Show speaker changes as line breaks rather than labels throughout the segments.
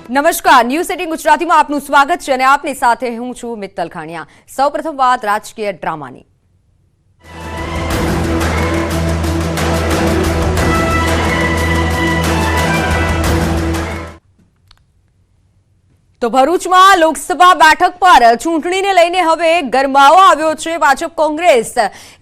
નમસ્કાર, ન્યૂઝ 18 ગુજરાતીમાં આપનું સ્વાગત છે અને આપની સાથે હું છું મિત્તલ ખાણિયા। સૌપ્રથમ વાત રાજકીય ડ્રામાની। તો ભરૂચમાં લોકસભા બેઠક પર ચૂંટણીને લઈને હવે ગરમાવો આવ્યો છે। ભાજપ કોંગ્રેસ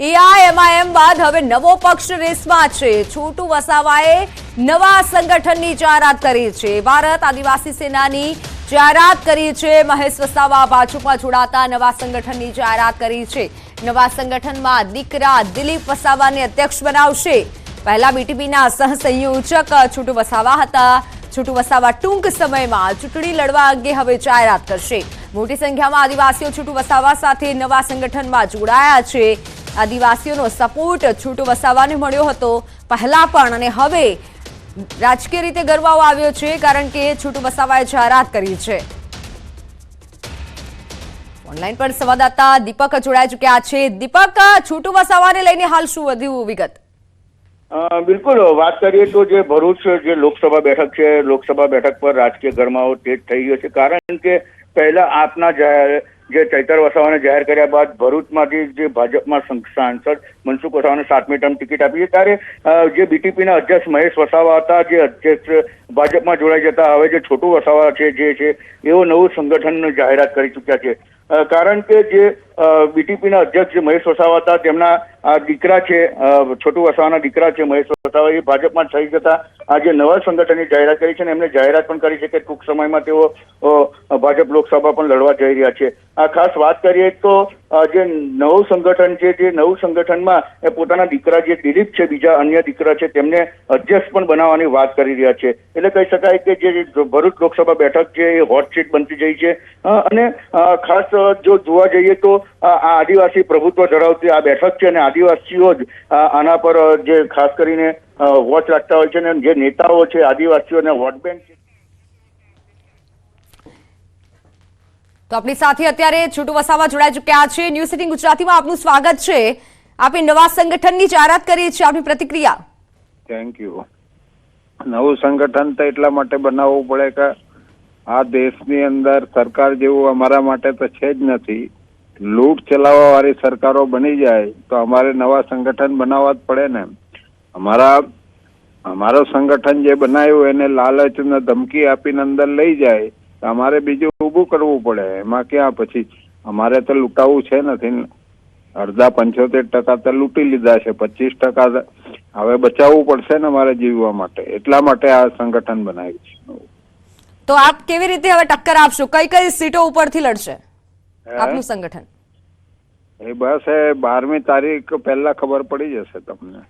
એઆઈએમઆઈએમ બાદ હવે નવો પક્ષ રેસમાં છે। છોટુ વસાવાએ નવા સંગઠનની જાહેરાત કરી છે। ભારત આદિવાસી સેનાની જાહેરાત કરી છે। મહેશ વસાવા ભાજપમાં જોડાતા નવા સંગઠનની જાહેરાત કરી છે। નવા સંગઠનમાં દીકરા દિલીપ વસાવાને અધ્યક્ષ બનાવશે। પહેલા બીટીપીના સહસંયોજક છોટુ વસાવા હતા। છોટુ વસાવા ટૂંક સમયમાં ચૂંટણી લડવા અંગે હવે જાહેરાત કરશે। મોટી સંખ્યામાં આદિવાસીઓ છોટુ વસાવા સાથે નવા સંગઠનમાં જોડાયા છે। આદિવાસીઓનો સપોર્ટ છોટુ વસાવાને મળ્યો હતો પહેલા પણ અને હવે રાજકીય રીતે ગરમાવો આવ્યો છે કારણ કે છોટુ વસાવાએ જાહેરાત કરી છે। ઓનલાઈન પર સંવાદદાતા દીપક જોડાઈ ચૂક્યા છે। દીપક, છોટુ વસાવાને લઈને હાલ શું વધુ વિગત?
બિલકુલ, વાત કરીએ તો જે ભરૂચ જે લોકસભા બેઠક છે, લોકસભા બેઠક પર રાજકીય ગરમાવો તેજ થઈ ગયો છે કારણ કે પહેલા આપના જે ચૈતર વસાવાને જાહેર કર્યા બાદ ભરૂચમાંથી જે ભાજપમાં સાંસદ મનસુખ વસાવાને 7મી ટર્મ ટિકિટ આપી છે ત્યારે જે બીટીપીના અધ્યક્ષ મહેશ વસાવા હતા જે અધ્યક્ષ ભાજપમાં જોડાઈ જતા હવે જે છોટુ વસાવા છે જે છે એવો નવું સંગઠન જાહેરાત કરી ચૂક્યા છે। કારણ કે જે બીટીપીના અધ્યક્ષ મહેશ વસાવા હતા તેમના દીકરા છે, છોટુ વસાવાના દીકરા છે મહેશ વસાવા, એ ભાજપમાં થઈ જતા આજે નવા સંગઠનની જાહેરાત કરી છે અને એમને જાહેરાત પણ કરી છે કે ટૂંક સમયમાં તેઓ ભાજપ લોકસભા પણ લડવા જઈ રહ્યા છે। આ ખાસ વાત કરીએ તો જે નવું સંગઠન છે જે નવું સંગઠનમાં એ પોતાના દીકરા જે દિલીપ છે, બીજા અન્ય દીકરા છે તેમને અધ્યક્ષ પણ બનાવવાની વાત કરી રહ્યા છે। એટલે કહી શકાય કે જે ભરૂચ લોકસભા બેઠક છે એ હોટ સીટ બનતી જઈ છે અને ખાસ જો જોવા જઈએ તો આ આદિવાસી પ્રભુત્વ ધરાવતી આ બેઠક છે અને આદિવાસીઓ જ આના પર જે ખાસ કરીને વોચ રાખતા હોય છે અને જે નેતાઓ છે આદિવાસીઓને વોટ બેંક છે।
તો આપણી સાથે અત્યારે છોટુ વસાવા જોડાઈ ચૂક્યા છે। ન્યૂઝ 18 ગુજરાતીમાં આપનું સ્વાગત છે। આપે નવા સંગઠનની જાહેરાત કરી છે, આપની પ્રતિક્રિયા?
Thank you. નવું સંગઠન તો એટલા માટે બનાવવું પડે કે આ દેશની અંદર સરકાર જેવું અમારા માટે તો છે જ નથી। લૂંટ ચલાવવા વાળી સરકારો બની જાય તો અમારે નવા સંગઠન બનાવવા જ પડે ને। અમારો સંગઠન જે બનાવ્યું એને લાલચ ને ધમકી આપીને અંદર લઈ જાય તો અમારે બીજું ઊભું કરવું પડે। એમાં ક્યાં પછી અમારે તો લૂંટાવું છે નથી। અડધા 75% તો લૂંટી લીધા છે, 25% હવે બચાવવું પડશે ને અમારે જીવવા માટે, એટલા માટે આ સંગઠન બનાવ્યું છે।
તો આપ કેવી રીતે હવે ટક્કર આપશો? કઈ કઈ સીટો ઉપરથી લડશે આપનું સંગઠન?
એ બસ 12મી તારીખ પહેલા ખબર પડી જશે તમને।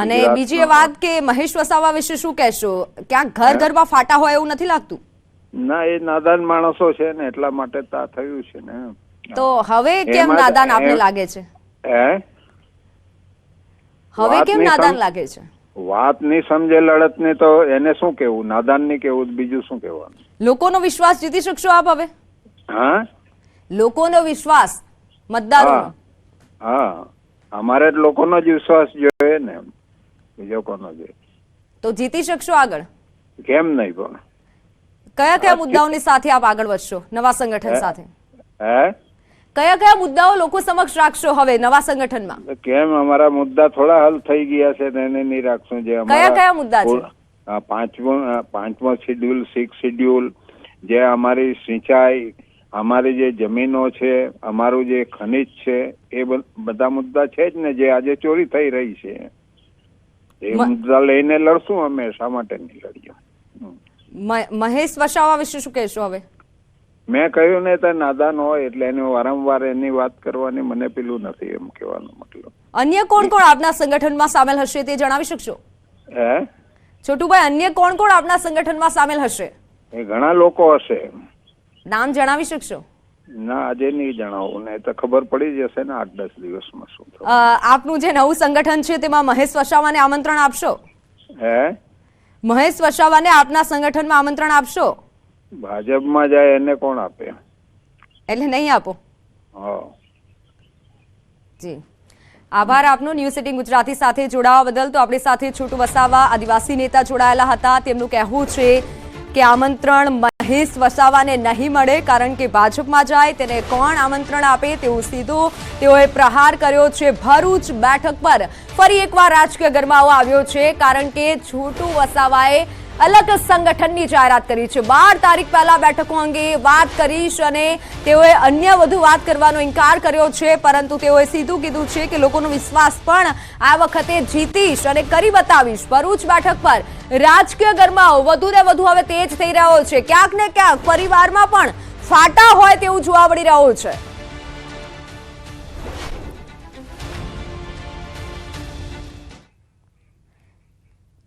અને બીજી એ વાત કે મહેશ વસાવા વિશે શું કહેશો? ક્યાંક ઘરમાં ફાટા હોય એવું નથી લાગતું?
ના, એ નાદાન માણસો છે ને એટલા માટે તો આ થયું છે ને।
તો હવે કેમ નાદાન આપને લાગે છે? હવે કેમ નાદાન લાગે છે?
વાત નહીં સમજે લડત ને તો એને શું કેવું? નાદાન નહીં કેવું, બીજું શું કહેવાનું?
લોકોનો વિશ્વાસ જીતી શકશો આપ હવે?
હા,
લોકોનો વિશ્વાસ મતદારોનો?
હા, અમારે લોકોનો જ વિશ્વાસ જોઈએ ને, બીજો કોનો જોઈએ?
તો જીતી શકશો આગળ?
કેમ નહીં? પણ
કયા કયા મુદ્દાઓની સાથે આપ આગળ વધશો નવા સંગઠન સાથે? કયા કયા મુદ્દાઓ લોકો સમક્ષ રાખશો હવે નવા સંગઠનમાં?
કેમ, અમારા મુદ્દા થોડા હલ થઈ ગયા છે એને નહીં રાખશું? જે
કયા કયા મુદ્દા છે?
પાંચમો શેડ્યુલ, 6 શેડ્યુલ, જે અમારી સિંચાઈ, અમારી જે જમીનો છે, અમારું જે ખનિજ છે, એ બધા મુદ્દા છે જ ને જે આજે ચોરી થઈ રહી છે। એ મુદ્દા લઈને લડશું અમે, શા માટે નહીં લડીએ?
મહેશ વસાવા વિશે શું કહેશો હવે?
મેં કહ્યું ને તો નાદાન હોય એટલે એને વારંવાર એની વાત કરવાની મને પેલું નથી એમ કહેવાનો મતલબ।
અન્ય કોણ કોણ આપના સંગઠનમાં સામેલ હશે તે જણાવી શકશો? છોટુભાઈ, અન્ય કોણ કોણ આપના સંગઠનમાં સામેલ હશે?
એ ઘણા લોકો હશે।
નામ જણાવી શકશો?
ના, આજે નહીં જણાવું ને તો ખબર પડી જશે ને 8-10 દિવસમાં શું થયું।
આપનું જે નવું સંગઠન છે તેમાં મહેશ વસાવાને આમંત્રણ આપશો? મહેશ વસાવાને આપના સંગઠનમાં આમંત્રણ આપશો?
ભાજપમાં જાય એને કોણ આપે?
એટલે નહીં આપો? જી, આભાર આપનો ન્યૂઝ 18 ગુજરાતી સાથે જોડાવા બદલ। તો આપણી સાથે છોટુ વસાવા આદિવાસી નેતા જોડાયેલા હતા। તેમનું કહેવું છે કે આમંત્રણ મહેશ વસાવાને નહીં મળે, કારણ કે ભાજપમાં જાય તેને કોણ આમંત્રણ આપે તેવું સીધું તેઓએ પ્રહાર કર્યો છે. ભરૂચ બેઠક પર ફરી એકવાર રાજકીય ગરમાવો આવ્યો છે, કારણ કે છોટુ વસાવાએ અલગ સંગઠનની જાહેરાત કરી છે. 12 તારીખ પહેલા બેઠકો અંગે વાત કરીશ અને તેઓએ અન્ય વધુ વાત કરવાનો ઇનકાર કર્યો છે, પરંતુ તેઓએ સીધું કીધું છે કે લોકોનો વિશ્વાસ પણ આ વખતે જીતીશ અને કરી બતાવીશ. ભરૂચ બેઠક પર રાજકીય ગરમાવો વધુ ને વધુ હવે તેજ થઈ રહ્યો છે. ક્યાંક ને ક્યાંક પરિવારમાં પણ ફાટા હોય તેવું જોવા મળી રહ્યું છે.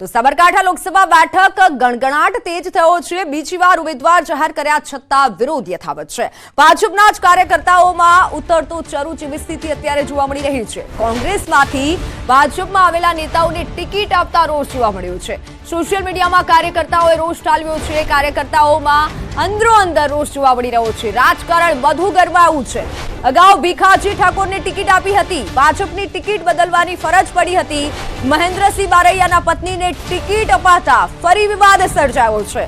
તો સાબરકાંઠા લોકસભા બેઠક ગણગણાટ તેજ થયો છે. બીજી વાર ઉમેદવાર જાહેર કર્યા છતાં વિરોધ યથાવત છે. ભાજપના જ કાર્યકર્તાઓમાં ઉતરતો ચરુ જેવી સ્થિતિ અત્યારે જોવા મળી રહી છે. કોંગ્રેસમાંથી ભાજપમાં આવેલા નેતાઓને ટિકિટ આપતા રોષ જોવા મળ્યો છે. સોશિયલ મીડિયામાં કાર્યકર્તાઓએ રોષ ઠાલવ્યો છે. કાર્યકર્તાઓમાં અંદરો અંદર રોષ જોવા મળી રહ્યો છે. રાજકારણ વધુ ગરમાયું છે. અગાઉ ભીખાજી ઠાકોરને ટિકિટ આપી હતી. ભાજપની ટિકિટ બદલવાની ફરજ પડી હતી. મહેન્દ્રસિંહ બારૈયાના પત્નીને ટિકિટ અપાતા ફરી વિવાદ સર્જાયો છે.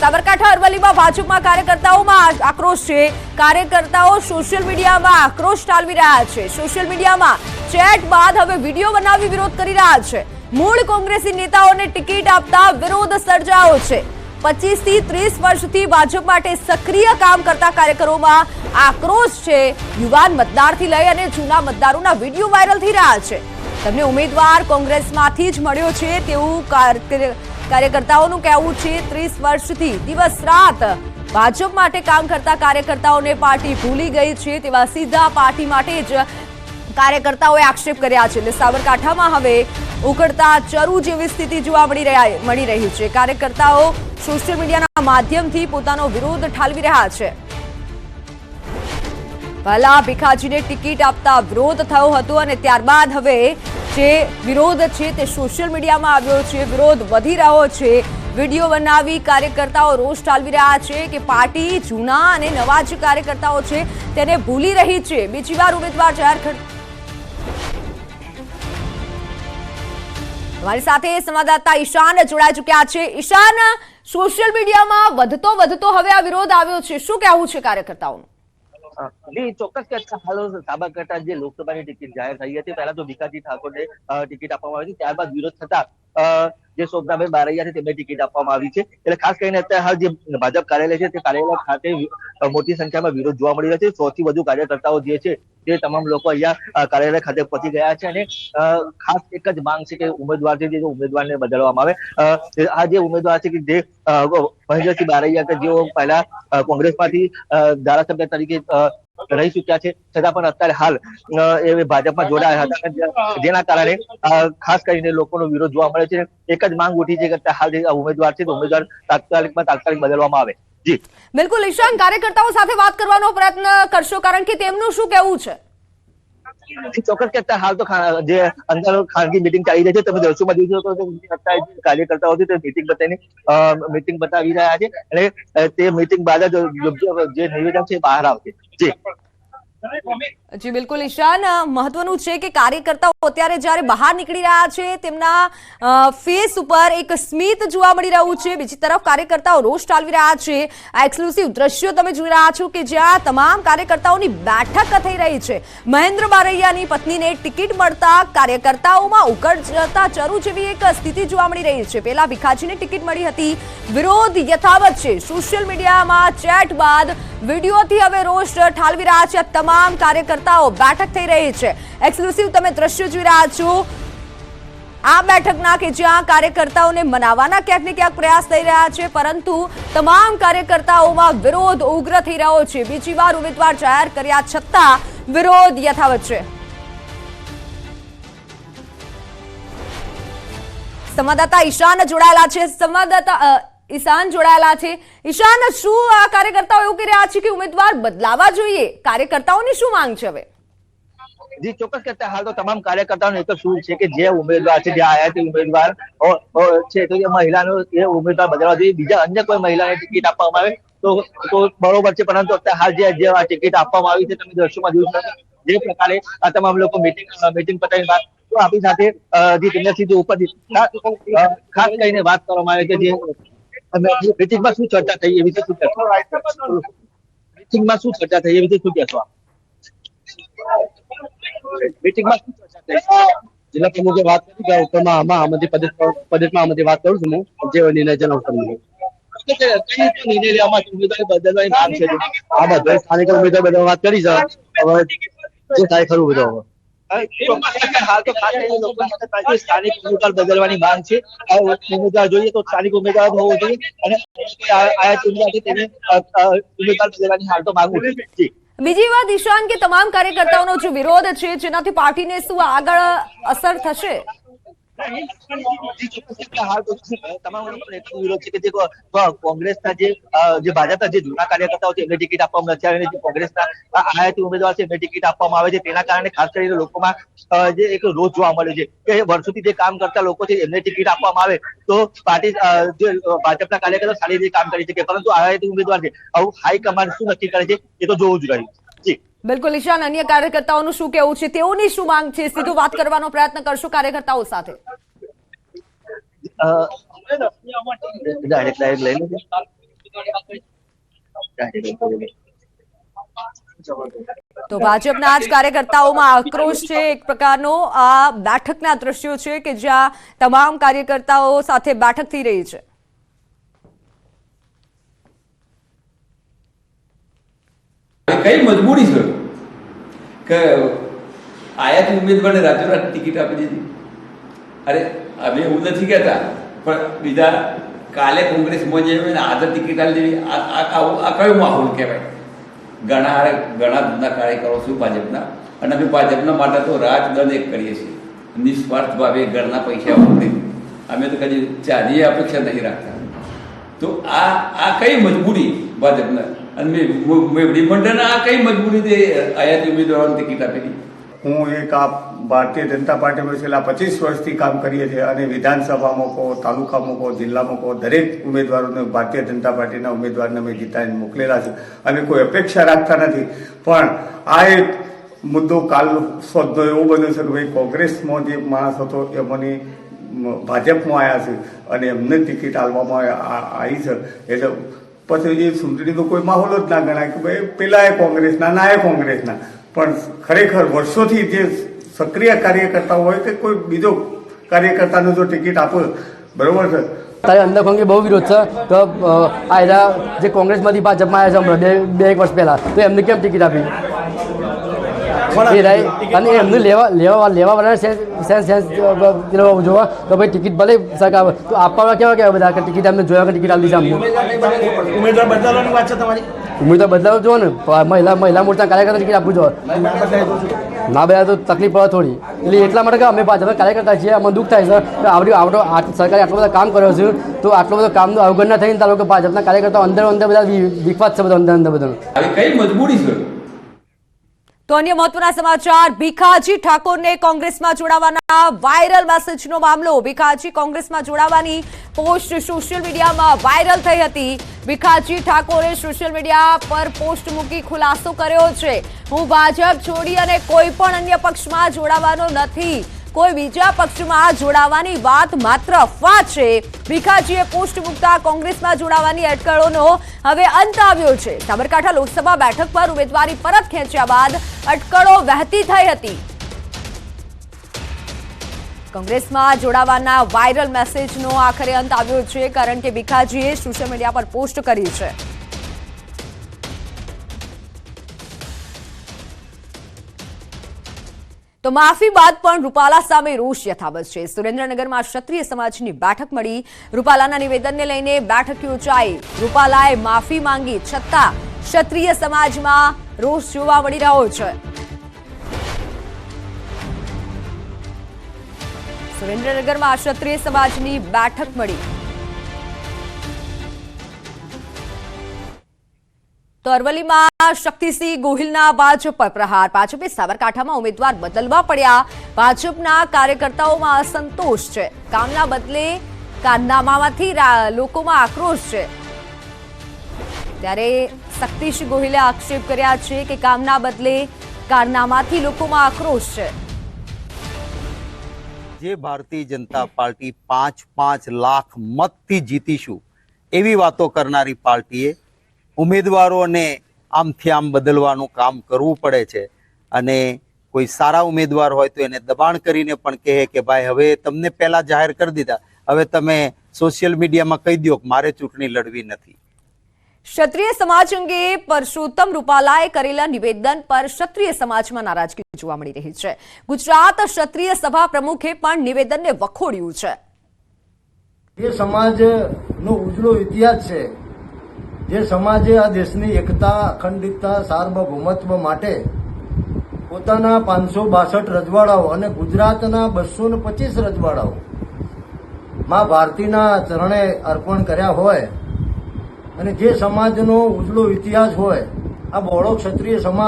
સાબરકાંઠા અરવલ્લીમાં ભાજપમાં કાર્યકર્તાઓમાં આક્રોશ છે. કાર્યકર્તાઓ સોશિયલ મીડિયામાં આક્રોશ ઠાલવી રહ્યા છે. સોશિયલ મીડિયામાં ચેટ બાદ હવે વિડીયો બનાવી વિરોધ કરી રહ્યા છે. મૂળ કોંગ્રેસી નેતાઓને ટિકિટ આપતા વિરોધ સર્જાયો છે. 25 થી 30 વર્ષથી ભાજપ માટે સક્રિય કામ કરતા કાર્યકરોમાં આક્રોશ છે. યુવાન મતદારથી લઈ અને જૂના મતદારોના વિડીયો વાયરલ થઈ રહ્યા છે. તેમને ઉમેદવાર કોંગ્રેસમાંથી જ મળ્યો છે તેવું કાર્યકર્તાઓનું કહેવું છે. 30 વર્ષથી દિવસ રાત ભાજપ માટે કામ કરતા કાર્યકર્તાઓને પાર્ટી ભૂલી ગઈ છે તેવા સીધા પાર્ટી માટે જ કાર્યકર્તાઓએ આક્ષેપ કર્યા છે. એટલે સાબરકાંઠામાં હવે ઉકળતા ચરુ જેવી સ્થિતિ જોવા મળી રહી છે. કાર્યકર્તાઓ સોશિયલ મીડિયાના માધ્યમથી પોતાનો વિરોધ ઠાલવી રહ્યા છે. પહેલા ભીખાજીને ટિકિટ આપતા વિરોધ થયો હતો અને ત્યારબાદ હવે જે વિરોધ છે તે સોશિયલ મીડિયામાં આવ્યો છે. વિરોધ વધી રહ્યો છે. વિડીયો બનાવી કાર્યકર્તાઓ રોષ ઠાલવી રહ્યા છે કે પાર્ટી જૂના અને નવા જે કાર્યકર્તાઓ છે તેને ભૂલી રહી છે. બીજી વાર ઉમેદવાર જાહેર અમારી સાથે સંવાદદાતા ઈશાન જોડાઈ ચુક્યા છે. ઈશાન, સોશિયલ મીડિયામાં વધતો હવે આ વિરોધ આવ્યો છે, શું કહેવું છે કાર્યકર્તાઓનું?
ચોક્કસ કે હાલ સાબરકાંઠા જે લોકસભાની ટિકિટ જાહેર થઈ હતી, પહેલા તો ભીખાજી ઠાકોરને ટિકિટ આપવામાં આવી હતી, ત્યારબાદ વિરોધ થતા જે શોભનાબેન બારૈયા છે તેમને ટિકિટ આપવામાં આવી છે. એટલે ખાસ કરીને અત્યારે હાલ જે ભાજપ કાર્યાલય છે તે કાર્યાલય ખાતે મોટી સંખ્યામાં વિરોધ જોવા મળી રહ્યો છે. 100 થી વધુ કાર્યકર્તાઓ જે છે તે તમામ લોકો અહીંયા કાર્યાલય ખાતે પહોંચી ગયા છે અને ખાસ એક જ માંગ છે કે ઉમેદવાર છે જે ઉમેદવારને બદલવામાં આવે. આ જે ઉમેદવાર છે કે જે મહેન્દ્રસિંહ બારૈયા કે જેઓ પહેલા કોંગ્રેસમાંથી ધારાસભ્ય તરીકે રહી ચુક્યા છે, છતાં પણ અત્યારે હાલ એ ભાજપમાં જોડાયા હતા, જેના કારણે ખાસ કરીને લોકોનો વિરોધ જોવા મળે છે. એક જ માંગ ઉઠી છે કે હાલ જે ઉમેદવાર છે તો ઉમેદવાર તાત્કાલિક બદલવામાં આવે. જી
બિલકુલ ઈશાન, કાર્યકર્તાઓ સાથે વાત કરવાનો પ્રયત્ન કરશો, કારણ કે તેમનું શું કહેવું છે?
ચોક્કસ કે હાલ તો જે અંદર ખાનગી મીટિંગ ચાલી રહી છે, તમે દ્રશ્યોમાં જોઈ શકો છો અત્યારે કાર્યકર્તાઓ છે તે મીટિંગ બતાવી રહ્યા છે અને તે મીટિંગ બાદ જ જે નિવેદન છે બહાર આવશે.
જી બિલકુલ ઈશાન, મહત્વનું છે કે કાર્યકર્તાઓ અત્યારે જ્યારે બહાર નીકળી રહ્યા છે તેમના ફેસ ઉપર એક સ્મિત જોવા મળી રહ્યું છે. બીજી તરફ કાર્યકર્તાઓ રોષ ઠાલવી રહ્યા છે. આ એક્સક્લુસિવ દ્રશ્યો તમે જોઈ રહ્યા છો કે જ્યાં તમામ કાર્યકર્તાઓની બેઠક થઈ રહી છે. મહેન્દ્ર બારૈયાની પત્નીને ટિકિટ મળતા કાર્યકર્તાઓમાં ઉકળતા ચરુ જેવી એક સ્થિતિ જોવા મળી રહી છે. પહેલા ભીખાજીને ટિકિટ મળી હતી. વિરોધ યથાવત છે. સોશિયલ મીડિયામાં ચેટ બાદ વિડીયોથી હવે રોષ ઠાલવી રહ્યા છે. તમામ કાર્યકર્તાઓ બેઠક થઈ રહી છે. એક્સક્લુસિવ તમે દ્રશ્યો જોઈ રહ્યા છો આ બેઠકના કે જ્યાં કાર્યકર્તાઓને મનાવવાના ક્યાંક ને ક્યાંક પ્રયાસ થઈ રહ્યા છે, પરંતુ તમામ કાર્યકર્તાઓમાં વિરોધ ઉગ્ર થઈ રહ્યો છે. બીજી વાર ઉમેદવાર જાહેર કર્યા છતાં વિરોધ યથાવત છે. સંવાદદાતા ઈશાન જોડાયેલા છે. ઈશાન જોડાયેલા છે. ઈશાન, શું આ કાર્યકર્તાઓ એવું કહી રહ્યા છે કે ઉમેદવાર બદલાવા જોઈએ? કાર્યકર્તાઓની શું માંગ છે હવે?
જી ચોક્કસ કરતા હાલ તો તમામ કાર્યકર્તાઓનો એક જ સૂર છે કે જે ઉમેદવાર છે, જે આયાતી ઉમેદવાર છે તો એ મહિલાનો એ ઉમેદવાર બદલવા જોઈએ. બીજા અન્ય કોઈ મહિલાને ટિકિટ આપવામાં આવે તો બરોબર છે, પરંતુ અત્યારે હાલ જે આ ટિકિટ આપવામાં આવી છે તમે દ્રશ્યોમાં જોઈ શકો જે પ્રકારે આ તમામ લોકો મીટિંગ પતાવી બાદ તો આપણી સાથે જે તેમના સીધું ઉપરથી ખાસ કરીને વાત કરવામાં આવે કે જે મીટિંગમાં શું ચર્ચા થઈ એ વિશે શું કહેશો? મીટિંગમાં શું ચર્ચા થઈ એ વિશે શું કહેશો? મીટિંગમાં શું ચર્ચા થઈ? જિલ્લા પ્રમુખે વાત કરી કે ઉપરમાં આમાં પ્રદેશમાં આમાંથી વાત કરું છું હું જે નિર્ણય જણાવું તમને. કઈ નિર્ણય લેવામાં ઉમેદવારી બદલવાની માંગ છે? આ બધા સ્થાનિક ઉમેદવાર બધા વાત કરી છે. હવે જે થાય ખરું બધું હવે. હાલ તો ખાસ કરીને લોકો સ્થાનિક ઉમેદવાર બદલવાની માંગ છે. ઉમેદવાર જોઈએ તો સ્થાનિક ઉમેદવાર હોવો જોઈએ અને આયાત ઉમેદવાર છે તેને ઉમેદવાર બદલવાની હાલ તો માંગ ઉઠી છે.
બીજી વાત ઈશાન કે તમામ કાર્યકર્તાઓનો જે વિરોધ છે જેનાથી પાર્ટીને શું આગળ અસર થશે?
હાલ તો તમામ એટલો વિરોધ છે કે જે કોંગ્રેસના જે ભાજપના જે જૂના કાર્યકર્તાઓ છે એમને ટિકિટ આપવામાં નથી આવી, જે કોંગ્રેસના આયાતી ઉમેદવાર છે એમને ટિકિટ આપવામાં આવે છે. તેના કારણે ખાસ કરીને લોકોમાં જે એક રોષ જોવા મળ્યો છે કે વર્ષોથી જે કામ કરતા લોકો છે એમને ટિકિટ આપવામાં આવે તો પાર્ટી જે ભાજપના કાર્યકર્તાઓ સારી રીતે કામ કરી શકે, પરંતુ આયાતી ઉમેદવાર છે આવું હાઈકમાન્ડ શું નક્કી કરે છે એ તો જોવું જ રહ્યું. જી
બિલકુલ ઈશાન, અન્ય કાર્યકર્તાઓનું શું કહેવું છે, તેઓની શું માંગ છે, સીધું વાત કરવાનો પ્રયત્ન કરશો કાર્યકર્તાઓ સાથે. તો ભાજપના જ કાર્યકર્તાઓમાં આક્રોશ છે એક પ્રકારનો. આ બેઠકના દ્રશ્યો છે કે જ્યાં તમામ કાર્યકર્તાઓ સાથે બેઠક થઈ રહી છે.
કઈ મજબૂરી છે કે આયાતી ઉમેદવારને રાતોરાત ટિકિટ આપી દીધી? અરે અમે એવું નથી કહેતા, પણ બીજા કાલે કોંગ્રેસમાં જે આજે ટિકિટ આપી દેવી આ કયો માહોલ કહેવાય? ઘણા જૂના કાર્યકરો છું ભાજપના, અને અમે ભાજપના માટે તો રાત દન એક કરીએ છીએ, નિસ્વાર્થ ભાવે ઘરના પૈસા વાપરી. અમે તો કદી ચાની અપેક્ષા નહીં રાખતા. તો આ કઈ મજબૂરી ભાજપના અને મેવડી મંડળના આ કઈ મજબૂરી તે આયાતી ઉમેદવારોને ટિકિટ આપેલી?
હું એક આ ભારતીય જનતા પાર્ટીમાં છેલ્લા 25 વર્ષથી કામ કરીએ છીએ અને વિધાનસભામાં કહો, તાલુકામાં કહો, જિલ્લામાં કહો, દરેક ઉમેદવારોને ભારતીય જનતા પાર્ટીના ઉમેદવારને અમે જીતાડીને મોકલેલા છે. અમે કોઈ અપેક્ષા રાખતા નથી, પણ આ એક મુદ્દો કાલ સ્વતનો એવો બન્યો છે કે ભાઈ કોંગ્રેસમાં જે માણસ હતો એ મને ભાજપમાં આવ્યા છે અને એમને ટિકિટ આપવામાં આવી છે. એટલે પછી એ ચૂંટણીનો કોઈ માહોલ જ ના ગણાય કે ભાઈ પેલા એ કોંગ્રેસના ના એ કોંગ્રેસના. પણ ખરેખર વર્ષોથી જે સક્રિય કાર્યકર્તાઓ હોય કે કોઈ બીજો કાર્યકર્તાને જો ટિકિટ આપો, બરોબર છે.
તારે અંદર કોંગ્રેસ બહુ વિરોધ છે તો આ જે કોંગ્રેસમાંથી ભાજપમાં આવ્યા છે બે એક વર્ષ પહેલા, તો એમને કેમ ટિકિટ આપી? અને એમને લેવાવાળા સેન્સ જોવા તો ભાઈ ટિકિટ ભલે સરકાર તો આપવા કેવા બધા ટિકિટ અમને જોયા કે ટિકિટ આપી દીધી અમને.
ઉમેદવાર બદલવાની વાત છે તમારી?
ઉમેદવાર બદલાવ જો ને મહિલા મોરચા કાર્યકર્તા ટિકિટ આપવું જોઈએ. ના બધા તો તકલીફ પડે થોડી, એટલે એટલા માટે કે અમે ભાજપના કાર્યકર્તા છીએ, અમને દુઃખ થાય છે કે સરકારે આટલો બધો કામ કર્યો છે તો આટલો બધો કામનું અવગણના થઈને તારો કે ભાજપના કાર્યકર્તાઓ અંદર બધા વિખવાદ છે, બધો અંદર બધું.
આવી કઈ મજબૂરી છે?
તો અન્ય મહત્વના સમાચાર, ભીખાજી ઠાકોરને કોંગ્રેસમાં જોડાવાના વાયરલ મેસેજનો મામલો. ભીખાજી કોંગ્રેસમાં જોડાવાની પોસ્ટ સોશિયલ મીડિયામાં વાયરલ થઈ હતી. ભીખાજી ઠાકોરે સોશિયલ મીડિયા પર પોસ્ટ મૂકી ખુલાસો કર્યો છે, હું ભાજપ છોડી અને કોઈ પણ અન્ય પક્ષમાં જોડાવાનો નથી, કોઈ બીજા પક્ષમાં જોડાવાની વાત માત્ર અફવા છે. ભીખાજીએ પોસ્ટ મૂકતા કોંગ્રેસમાં જોડાવાની અટકળોનો હવે અંત આવ્યો છે. સાબરકાંઠા લોકસભા બેઠક પર ઉમેદવારી પરત ખેંચ્યા બાદ અટકળો વહેતી થઈ હતી. કોંગ્રેસમાં જોડાવાના વાયરલ મેસેજનો આખરે અંત આવ્યો છે, કારણ કે ભીખાજીએ સોશિયલ મીડિયા પર પોસ્ટ કરી છે. તો માફી બાદ પણ રૂપાલા સામે રોષ યથાવત છે. સુરેન્દ્રનગરમાં ક્ષત્રિય સમાજની બેઠક મળી. રૂપાલાના નિવેદનને લઈને બેઠક યોજાઈ. રૂપાલાએ માફી માંગી છતાં ક્ષત્રિય સમાજમાં રોષ જોવા મળી રહ્યો છે. સુરેન્દ્રનગરમાં ક્ષત્રિય સમાજની બેઠક મળી. તો અરવલ્લીમાં શક્તિસિંહ ગોહિલના ભાજપ પર પ્રહાર. ભાજપે સાબરકાંઠામાં ઉમેદવાર બદલવા પડ્યા. ભાજપના કાર્યકર્તાઓમાં અસંતોષ છે. કામના બદલે કારનામામાંથી લોકોમાં આક્રોશ છે. ત્યારે શક્તિસિંહ ગોહિલે આક્ષેપ કર્યા છે કે કામના બદલે કારનામાથી લોકોમાં આક્રોશ છે.
જે ભારતીય જનતા પાર્ટી 5 લાખ મતથી જીતીશું એવી વાતો કરનારી પાર્ટીએ ઉમેદવારોને આમથી આમ બદલવાનું કામ કરવું પડે છે અને કોઈ સારા ઉમેદવાર હોય તો એને દબાણ કરીને પણ કહે કે ભાઈ હવે તમને પહેલા જાહેર કરી દીધા, હવે તમે સોશિયલ મીડિયામાં કહી દો કે મારે ચૂંટણી લડવી નથી.
ક્ષત્રિય સમાજ અંગે પરસોત્તમ રૂપાલાએ કરેલા નિવેદન પર ક્ષત્રિય સમાજમાં નારાજગી જોવા મળી રહી છે. ગુજરાત ક્ષત્રિય સભા પ્રમુખે પણ નિવેદનને વખોડ્યું છે.
જે સમાજનો ઉજળો ઇતિહાસ છે, જે સમાજે આ દેશની એકતા, અખંડિતતા, સાર્વભૌમત્વ માટે પોતાના 562 રજવાડાઓ અને ગુજરાતના 225 રજવાડાઓ માં ભારતીના ચરણે અર્પણ કર્યા હોય અને જે સમાજનો ઉજળો ઇતિહાસ હોય, આ બહોળો ક્ષત્રિય સમાજ